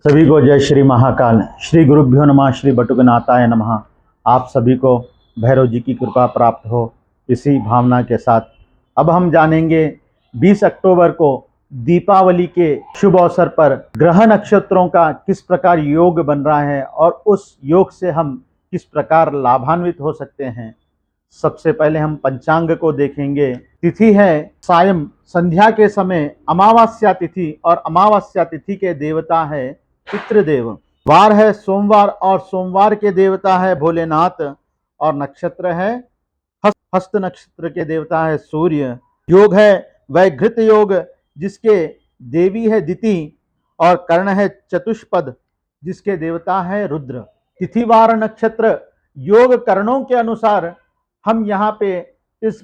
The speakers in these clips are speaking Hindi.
सभी को जय श्री महाकाल। श्री गुरुभ्यो नमः। श्री बटुकनाथाय नमः। आप सभी को भैरव जी की कृपा प्राप्त हो, इसी भावना के साथ अब हम जानेंगे 20 अक्टूबर को दीपावली के शुभ अवसर पर ग्रह नक्षत्रों का किस प्रकार योग बन रहा है और उस योग से हम किस प्रकार लाभान्वित हो सकते हैं। सबसे पहले हम पंचांग को देखेंगे। तिथि है सायं संध्या के समय अमावस्या तिथि और अमावस्या तिथि के देवता है पितृदेव। वार है सोमवार और सोमवार के देवता है भोलेनाथ और नक्षत्र है हस्त नक्षत्र के देवता है सूर्य। योग है वैघृत योग जिसके देवी है दिति और कर्ण है चतुष्पद जिसके देवता है रुद्र। तिथिवार नक्षत्र योग करणों के अनुसार हम यहाँ पे इस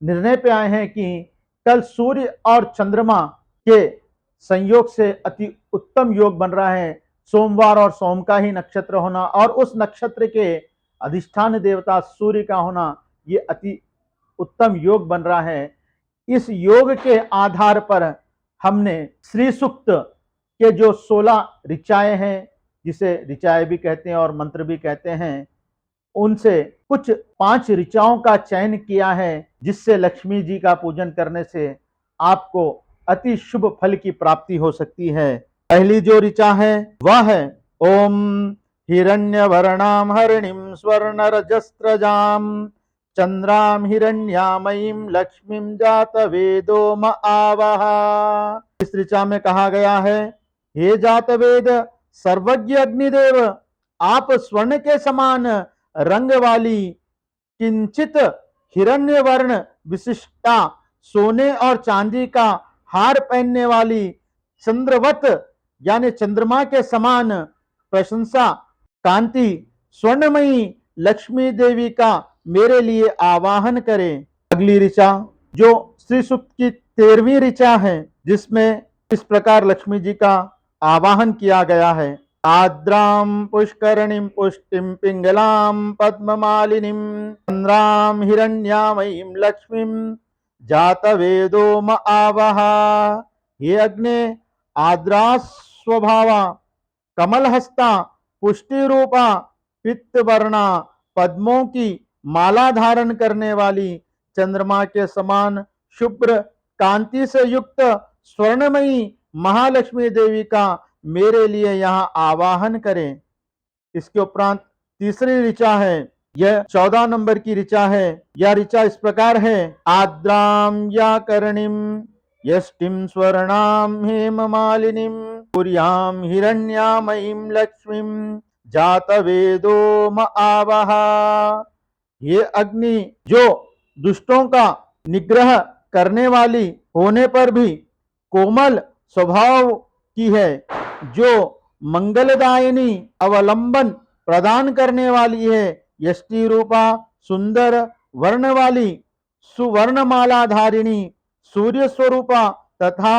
निर्णय पे आए हैं कि कल सूर्य और चंद्रमा के संयोग से अति उत्तम योग बन रहा है। सोमवार और सोम का ही नक्षत्र होना और उस नक्षत्र के अधिष्ठान देवता सूर्य का होना, ये अति उत्तम योग बन रहा है। इस योग के आधार पर हमने श्री सूक्त के जो 16 ऋचाएं हैं, जिसे ऋचाएं भी कहते हैं और मंत्र भी कहते हैं, उनसे कुछ 5 ऋचाओं का चयन किया है जिससे लक्ष्मी जी का पूजन करने से आपको अति शुभ फल की प्राप्ति हो सकती है। पहली जो ऋचा है वह है ओम हिरण्यवर्णाम हरिणीम स्वर्णरजस्रजाम चंद्राम हिरण्यामयीम लक्ष्मीम जातवेदो म आवह। इस ऋचा में कहा गया है, हे जातवेद सर्वज्ञ अग्निदेव, आप स्वर्ण के समान रंग वाली किंचित हिरण्य वर्ण विशिष्टा सोने और चांदी का हार पहनने वाली चंद्रवत यानी चंद्रमा के समान प्रशंसा कांति स्वर्णमयी लक्ष्मी देवी का मेरे लिए आवाहन करें। अगली ऋचा जो श्री सूक्त की 13वीं ऋचा है, जिसमें इस प्रकार लक्ष्मी जी का आवाहन किया गया है। आद्राम पुष्करणीं पुष्टिं पिंगलां पद्ममालिनीं चंद्रां हिरण्यामयीं लक्ष्मीं जातवेदो म आवह। हे अग्ने आद्रा स्वभावा कमलहस्ता पुष्टि रूपा पित्तवर्णा पद्मों की माला धारण करने वाली चंद्रमा के समान शुभ्र कांति से युक्त स्वर्णमयी महालक्ष्मी देवी का मेरे लिए यहाँ आवाहन करें। इसके उपरांत तीसरी ऋचा है, यह 14 नंबर की ऋचा है। यह ऋचा इस प्रकार है, आद्राम या करणिम यष्टिम स्वर्णाम हेममालिनीं पुर्याम हिरण्यामयीं लक्ष्मीं जातवेदो म आवह। ये अग्नि जो दुष्टों का निग्रह करने वाली होने पर भी कोमल स्वभाव की है, जो मंगलदायिनी अवलंबन प्रदान करने वाली है, यष्टि रूपा सुंदर वर्ण वाली सुवर्णमाला धारिणी सूर्य स्वरूपा तथा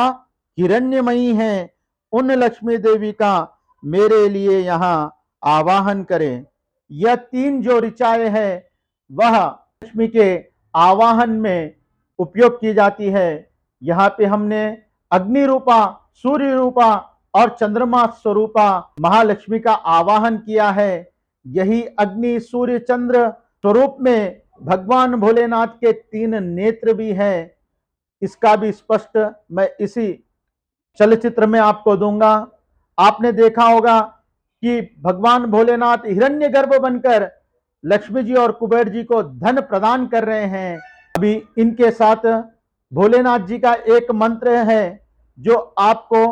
हिरण्यमयी है, उन लक्ष्मी देवी का मेरे लिए यहाँ आवाहन करें। यह 3 जो ऋचाएं है वह लक्ष्मी के आवाहन में उपयोग की जाती है। यहाँ पे हमने अग्नि रूपा सूर्य रूपा और चंद्रमा स्वरूपा महालक्ष्मी का आवाहन किया है। यही अग्नि सूर्य चंद्र स्वरूप में भगवान भोलेनाथ के 3 नेत्र भी हैं। इसका भी स्पष्ट मैं इसी चलचित्र में आपको दूंगा। आपने देखा होगा कि भगवान भोलेनाथ हिरण्यगर्भ बनकर लक्ष्मी जी और कुबेर जी को धन प्रदान कर रहे हैं। अभी इनके साथ भोलेनाथ जी का एक मंत्र है जो आपको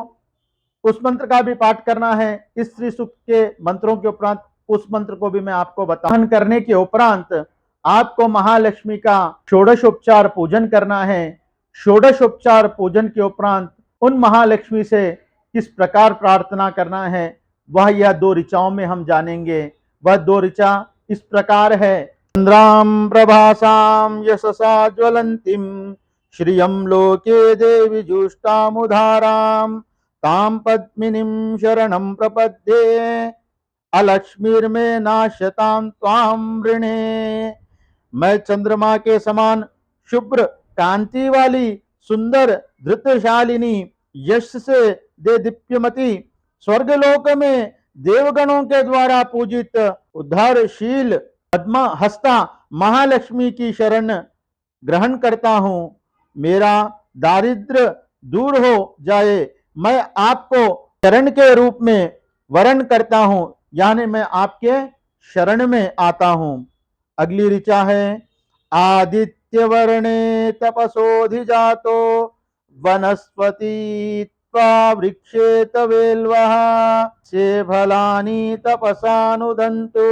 उस मंत्र का भी पाठ करना है। इस श्री सूक्त के मंत्रों के उपरांत उस मंत्र को भी मैं आपको बताऊं। करने के उपरांत आपको महालक्ष्मी का षोडशोपचार पूजन करना है। षोडशोपचार पूजन के उपरांत उन महालक्ष्मी से किस प्रकार प्रार्थना करना है वह यह 2 ऋचाओं में हम जानेंगे। वह 2 ऋचा इस प्रकार है, चंद्राम प्रभासाम यशसा ज्वलंतीम श्रियं लोके देवी जुष्टामुधाराम ताम पद्मिनीं शरणं प्रपद्ये अलक्ष्मीर्मे नाशतां त्वां वृणे। मैं चंद्रमा के समान शुभ्र कांति वाली सुंदर धृतशालिनी यश से दे दीप्यमती स्वर्गलोक में देवगणों के द्वारा पूजित उद्धारशील पद्मा हस्ता महालक्ष्मी की शरण ग्रहण करता हूं। मेरा दारिद्र दूर हो जाए, मैं आपको शरण के रूप में वरण करता हूं, यानी मैं आपके शरण में आता हूं। अगली ऋचा है, आदित्य वर्णे तपसोधिजातो वनस्पति वृक्षेत वेल्वः से फलानि तपसानुदन्तु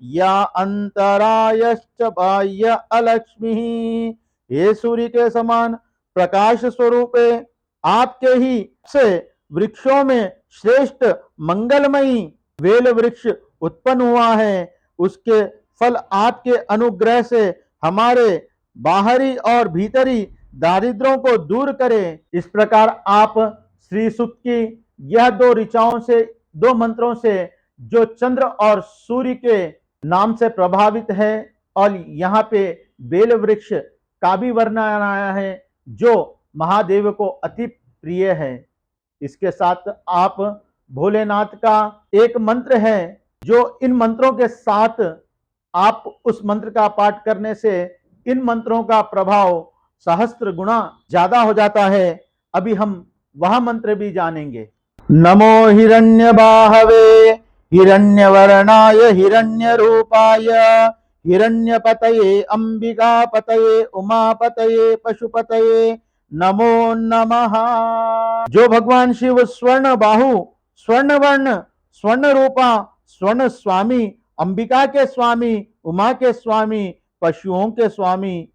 या अंतरायश्च बाह्य अलक्ष्मी। हे सूर्य के समान प्रकाश स्वरूपे आपके ही से वृक्षों में श्रेष्ठ मंगलमयी वेल वृक्ष उत्पन्न हुआ है। उसके फल आपके अनुग्रह से हमारे बाहरी और भीतरी दारिद्रों को दूर करें। इस प्रकार आप श्री सूक्त की यह दो ऋचाओं से, दो मंत्रों से, जो चंद्र और सूर्य के नाम से प्रभावित है, और यहाँ पे बेल वृक्ष का भी वर्णन आया है जो महादेव को अति प्रिय है। इसके साथ आप भोलेनाथ का एक मंत्र है, जो इन मंत्रों के साथ आप उस मंत्र का पाठ करने से इन मंत्रों का प्रभाव सहस्त्र गुना ज्यादा हो जाता है। अभी हम वह मंत्र भी जानेंगे। नमो हिरण्यबाहवे हिरण्यवर्णाय हिरण्यरूपाय हिरण्यपतये अंबिकापतये उमापतये पशुपतये नमो नमः। जो भगवान शिव स्वर्ण बाहु, स्वर्ण वर्ण, स्वर्ण रूपा, स्वर्ण स्वामी, अंबिका के स्वामी, उमा के स्वामी, पशुओं के स्वामी,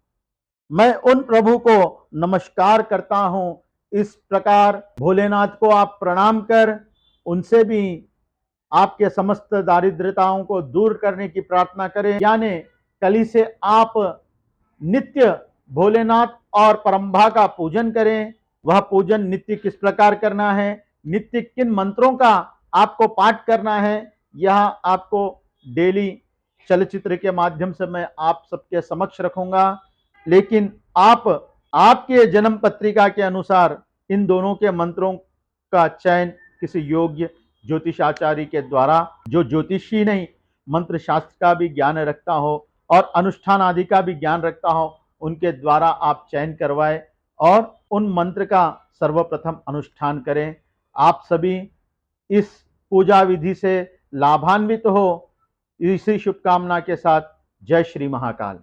मैं उन प्रभु को नमस्कार करता हूं। इस प्रकार भोलेनाथ को आप प्रणाम कर उनसे भी आपके समस्त दारिद्रताओं को दूर करने की प्रार्थना करें। यानी कल से आप नित्य भोलेनाथ और परंभा का पूजन करें। वह पूजन नित्य किस प्रकार करना है, नित्य किन मंत्रों का आपको पाठ करना है, यह आपको डेली चलचित्र के माध्यम से मैं आप सबके समक्ष रखूंगा। लेकिन आप आपके जन्म पत्रिका के अनुसार इन दोनों के मंत्रों का चयन किसी योग्य ज्योतिषाचार्य के द्वारा, जो ज्योतिषी नहीं, मंत्र शास्त्र का भी ज्ञान रखता हो और अनुष्ठान आदि का भी ज्ञान रखता हो, उनके द्वारा आप चयन करवाएं और उन मंत्र का सर्वप्रथम अनुष्ठान करें। आप सभी इस पूजा विधि से लाभान्वित हो, इसी शुभकामना के साथ जय श्री महाकाल।